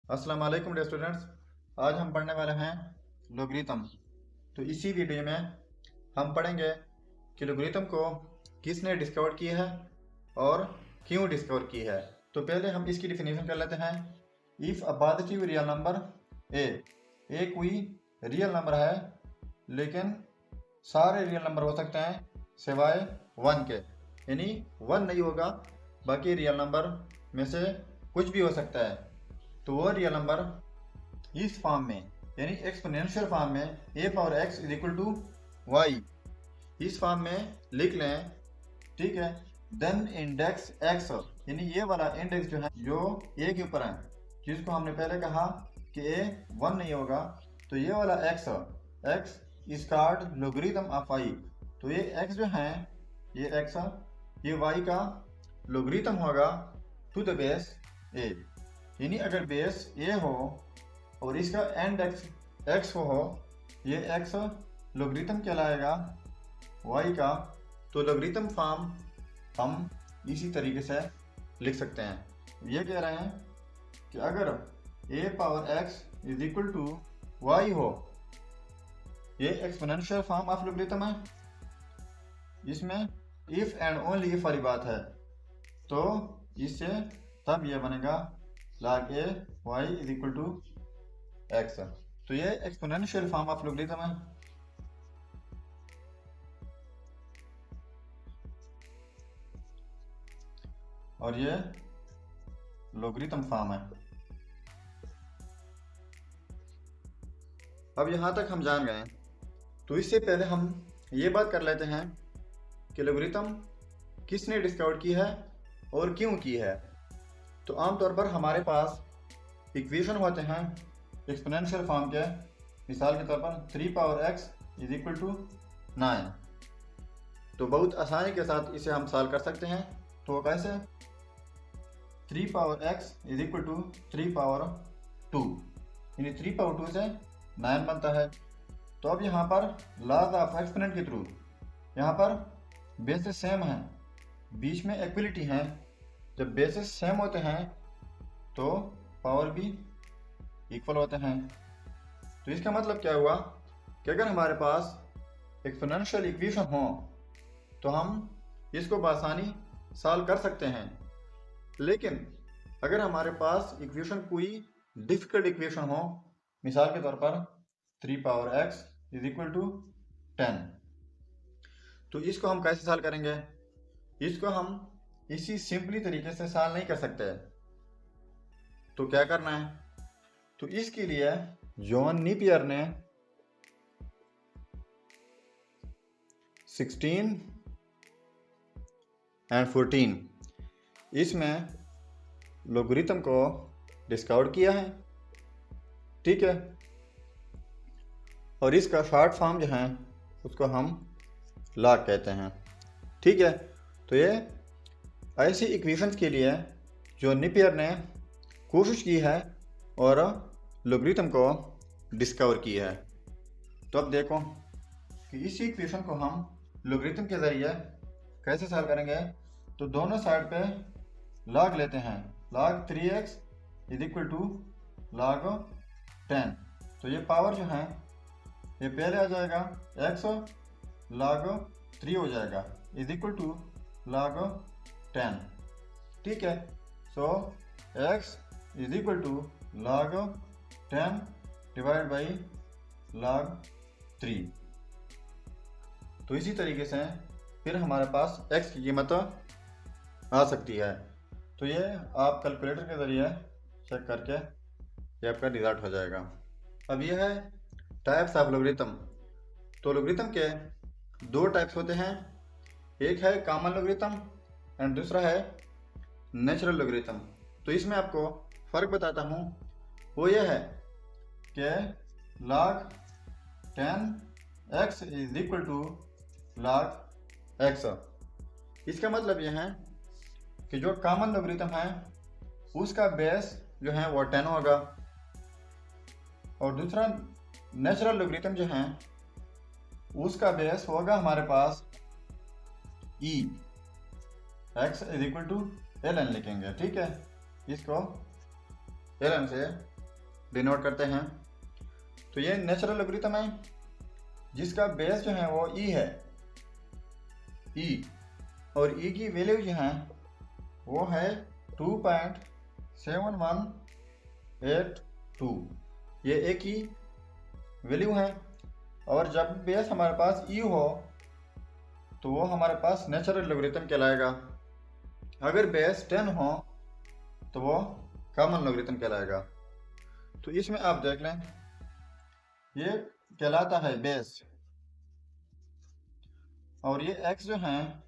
अस्सलाम वालेकुम dear students. आज हम पढ़ने वाले हैं लोगरिथम। तो इसी वीडियो में हम पढ़ेंगे कि लोगरिथम को किसने डिस्कवर की है और क्यों डिस्कवर की है। तो पहले हम इसकी डिफिनेशन कर लेते हैं। If a positive real number A कोई रियल नंबर है, लेकिन सारे रियल नंबर हो सकते हैं सिवाय 1 के, यानी 1 नहीं होगा, बाकी रियल नंबर में से कुछ भी हो सकता है। तो वो रियल नंबर इस फॉर्म में, यानी एक्सपोनेंशियल फॉर्म में a power x is equal to y, इस फॉर्म में लिख लें, ठीक है। देन इंडेक्स x, यानी ये वाला इंडेक्स जो है जो a के ऊपर है, जिसको हमने पहले कहा कि a 1 नहीं होगा, तो ये वाला x is called logarithm of y। तो ये x जो है, ये x ये y का लोगरिथम होगा टू द बेस a, यानी अगर बेस a हो और इसका एंड x हो, ये x लोगरिथम कहलाएगा y का। तो लोगरिथम फॉर्म हम इसी तरीके से लिख सकते हैं। ये कह रहे हैं कि अगर a power x is equal to y हो, ये एक्सपोनेंशियल फॉर्म ऑफ लोगरिथम है, इसमें इफ एंड ओनली इफ वाली बात है, तो इससे तब ये बनेगा log a y is equal to x। तो ये एक्सपोनेंशियल फॉर्म ऑफ लोगरिथम है। और ये लोगरिथम फॉर्म है। अब यहां तक हम जान गए, तो इससे पहले हम ये बात कर लेते हैं कि लोगरिथम किसने डिस्कवर की है और क्यों की है। तो आमतौर पर हमारे पास इक्वेशन होते हैं एक्सपोनेंशियल फॉर्म के, मिसाल के तौर पर 3 power x is equal to 9। तो बहुत आसानी के साथ इसे हम सॉल्व कर सकते हैं। तो कैसे? 3 power x is equal to 3 power 2, यानी 3 पावर 2 से 9 बनता है। तो अब यहाँ पर लॉज ऑफ एक्सपोनेंट के थ्रू, यहाँ पर बेसिस सेम है, बीच में इक्वलिटी है। जब बेसिस सेम होते हैं तो पावर भी इक्वल होते हैं। तो इसका मतलब क्या हुआ कि अगर हमारे पास एक्सपोनेंशियल इक्वेशन हो तो हम इसको बआसानी सॉल्व कर सकते हैं। लेकिन अगर हमारे पास इक्वेशन कोई डिफिकल्ट इक्वेशन हो, मिसाल के तौर पर 3 power x is equal to 10, तो इसको हम कैसे सॉल्व करेंगे? इसको हम इसी सिंपली तरीके से सॉल्व नहीं कर सकते। तो क्या करना है? तो इसके लिए जॉन नेपियर ने 16 और 14 इसमें लोगरिथम को डिस्कवर किया है, ठीक है। और इसका शॉर्ट फॉर्म जो है उसको हम लॉग कहते हैं, ठीक है। तो ये ऐसी इक्वेशंस के लिए जो नेपियर ने कोशिश की है और लोगरिथम को डिस्कवर की है। तो अब देखो कि इसी इक्वेशन को हम लोगरिथम के ज़रिए कैसे सॉल्व करेंगे। तो दोनों साइड पे लॉग लेते हैं, log 3x is equal to log 10। तो ये पावर जो है ये पहले आ जाएगा, x log 3 हो जाएगा इज इक्वल टू log 10, ठीक है। So x is equal to log 10 divide by log 3। तो इसी तरीके से फिर हमारे पास x की कीमत आ सकती है। तो ये आप कैलकुलेटर के ज़रिए चेक करके ये आपका रिजल्ट हो जाएगा। अब ये है टाइप्स ऑफ लोगरिथम। तो लोगरिथम के दो टाइप्स होते हैं, एक है कॉमन लोगरिथम एंड दूसरा है नेचुरल लोगरिथम। तो इसमें आपको फ़र्क बताता हूँ, वो ये है कि log 10x is equal to log x। इसका मतलब ये है कि जो कॉमन लोगरिथम है उसका बेस जो है वो 10 होगा, और दूसरा नेचुरल लोगरिथम जो है उसका बेस होगा हमारे पास e, x is equal to ln लिखेंगे, ठीक है। इसको ln से डिनोट करते हैं। तो ये नेचुरल लॉगरिथम है जिसका बेस जो है वो ई है, ई, और ई की वैल्यू जो है वो है 2.7182। ये एक ही वैल्यू है। और जब बेस हमारे पास ई हो तो वो हमारे पास नेचुरल लॉगरिथम कहलाएगा। अगर बेस 10 हो तो वो कॉमन लॉगरिथम कहलाएगा। तो इसमें आप देख लें, ये कहलाता है बेस, और ये x जो है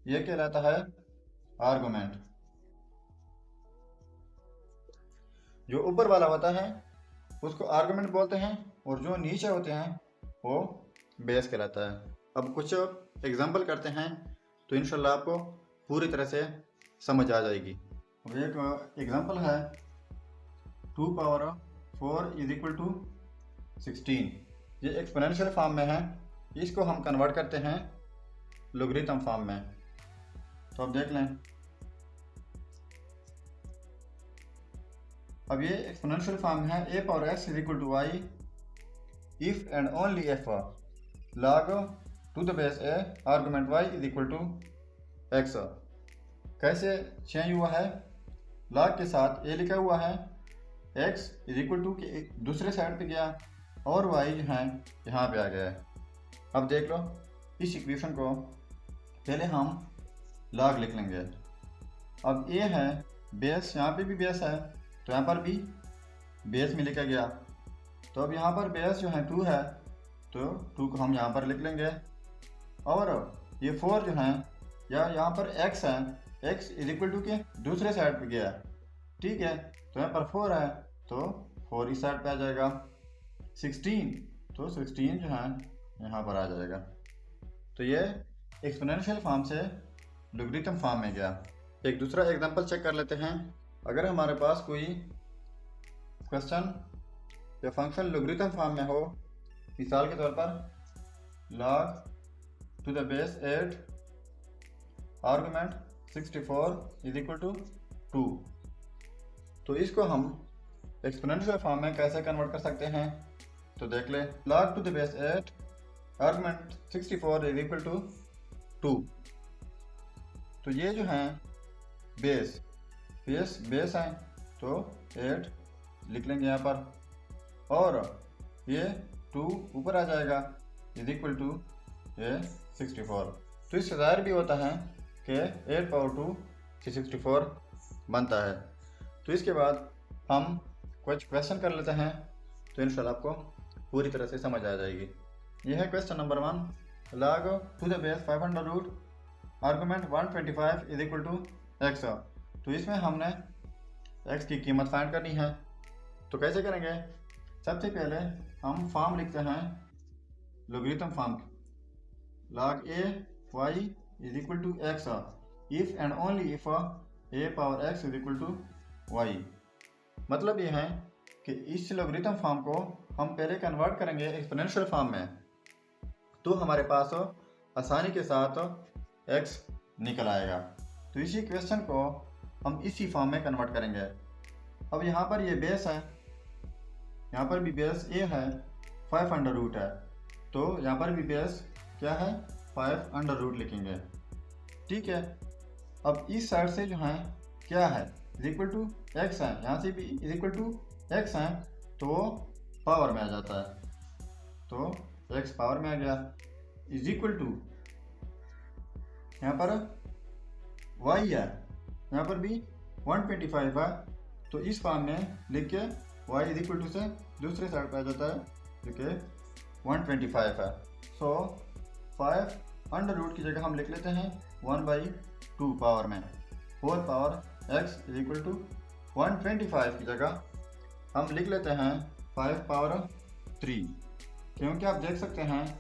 ये कहलाता है आर्गुमेंट। जो ऊपर वाला होता है उसको आर्गुमेंट बोलते हैं, और जो नीचे होते हैं वो बेस कहलाता है। अब कुछ एग्जांपल करते हैं तो इंशाल्लाह आपको पूरी तरह से समझ आ जाएगी। अब एक एग्जांपल है 2 पावर 4 इज इक्वल टू 16। ये एक्सपोनेंशियल फॉर्म में है, इसको हम कन्वर्ट करते हैं लॉगरिथम फॉर्म में। तो अब देख लें, अब ये एक्सपोनेंशियल फॉर्म है a power x is equal to y if and only if log to the base a argument y is equal to x। कैसे चेंज हुआ है, log के साथ a लिखा हुआ है, x इज इक्वल टू के दूसरे साइड पे गया और y जो है यहाँ पे आ गया है। अब देख लो, इस इक्वेशन को पहले हम log लिख लेंगे। अब a है बेस, यहाँ पे भी बेस है तो यहाँ पर भी बेस में लिखा गया। तो अब यहाँ पर बेस जो है 2 है तो 2 को हम यहाँ पर लिख लेंगे। और ये 4 जो है, या यहाँ पर x है, x इज इक्वल टू के दूसरे साइड पे गया, ठीक है, तो यहाँ पर 4 है तो 4 इस साइड पे आ जाएगा। 16 तो 16 जो है यहाँ पर आ जाएगा। तो ये एक्सपोनेंशियल फॉर्म से लॉगरिथम फॉर्म में गया। एक दूसरा एग्जांपल चेक कर लेते हैं। अगर हमारे पास कोई क्वेश्चन या फंक्शन लॉगरिथम फॉर्म में हो, मिसाल के तौर पर log to the base 8 argument 64 is equal to 2, तो इसको हम एक्सपोनेंशियल फॉर्म में कैसे कन्वर्ट कर सकते हैं। तो देख ले, log to the base 8 argument 64 is equal to 2। तो ये जो है बेस है तो 8 लिख लेंगे यहाँ पर, और ये 2 ऊपर आ जाएगा इज इक्वल टू ये 64। तो इससे ज़ाहिर भी होता है कि 8 पावर 2 से 64 बनता है। तो इसके बाद हम कुछ क्वेश्चन कर लेते हैं तो इंशाल्लाह आपको पूरी तरह से समझ आ जाएगी। यह है question number 1, log to the base 500 root argument 125 is equal to x। तो इसमें हमने x की कीमत फाइंड करनी है। तो कैसे करेंगे, सबसे पहले हम फॉर्म लिखते हैं logarithm form, log a y is equal to x if and only if a power x is equal to y। मतलब ये है कि इस लॉगरिथम फॉर्म को हम पहले कन्वर्ट करेंगे एक्सपोनेंशियल फॉर्म में, तो हमारे पास आसानी के साथ x निकल आएगा। तो इसी क्वेश्चन को हम इसी फॉर्म में कन्वर्ट करेंगे। अब यहाँ पर ये बेस है, यहाँ पर भी बेस a है, 5 अंडर रूट है, तो यहाँ पर भी बेस क्या है 5 अंडर रूट लिखेंगे, ठीक है। अब इस साइड से जो है क्या है इज इक्वल टू x है, यहाँ से भी इज इक्वल टू x है तो वो पावर में आ जाता है, तो x पावर में आ गया इज इक्वल टू यहाँ पर y है, यहाँ पर भी 125 है, तो इस फॉर्म में लिख के y इज इक्वल टू से दूसरे साइड पर आ जाता है क्योंकि 125 है। सो 5 अंडर रूट की जगह हम लिख लेते हैं 1/2 पावर में, 4 power x is equal to 125 की जगह हम लिख लेते हैं 5 पावर 3, क्योंकि आप देख सकते हैं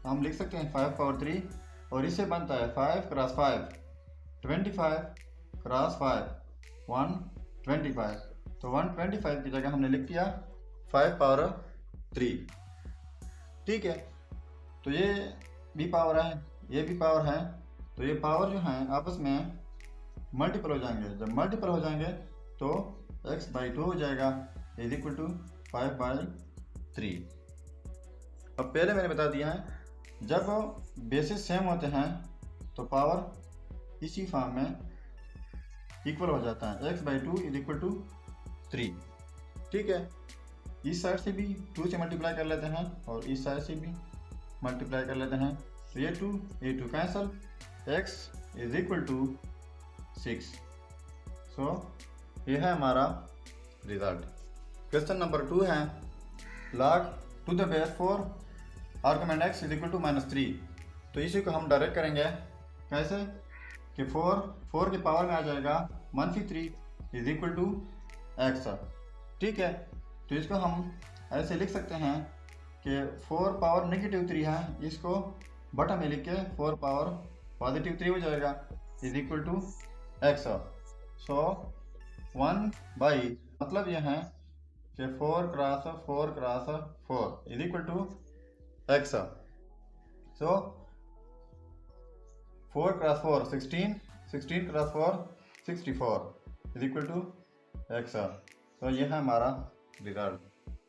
हम लिख सकते हैं 5 पावर 3, और इससे बनता है 5 क्रॉस 5 25 क्रॉस 5 125, तो 125 की जगह हमने लिख दिया 5 पावर 3, ठीक है। तो ये भी पावर है, ये भी पावर है, तो ये पावर जो है आपस में मल्टीपल हो जाएंगे। जब मल्टीपल हो जाएंगे तो x बाई 2 हो जाएगा इज इक्वल टू 5/3। अब पहले मैंने बता दिया है जब बेसिस सेम होते हैं तो पावर इसी फॉर्म में इक्वल हो जाता है, x by 2 is equal to 3। ठीक है, इस साइड से भी 2 से मल्टीप्लाई कर लेते हैं और इस साइड से भी मल्टीप्लाई कर लेते हैं, तो ये 2 cancel, x is equal to 6। So ये है हमारा रिजल्ट। क्वेश्चन नंबर 2 है log to the base 4 argument x is equal to -3। तो इसी को हम डायरेक्ट करेंगे कैसे कि 4 के पावर में आ जाएगा -3 इज इक्वल टू x। ठीक है, तो इसको हम ऐसे लिख सकते हैं कि 4 पावर -3 है, इसको बटा में लिख के 4 पावर +3 हो जाएगा is equal to x। So 1/, मतलब यह है कि 4 cross 4 is equal to x। So 4 cross 4 16 cross 4 64 is equal to x। तो यह है हमारा रिजल्ट।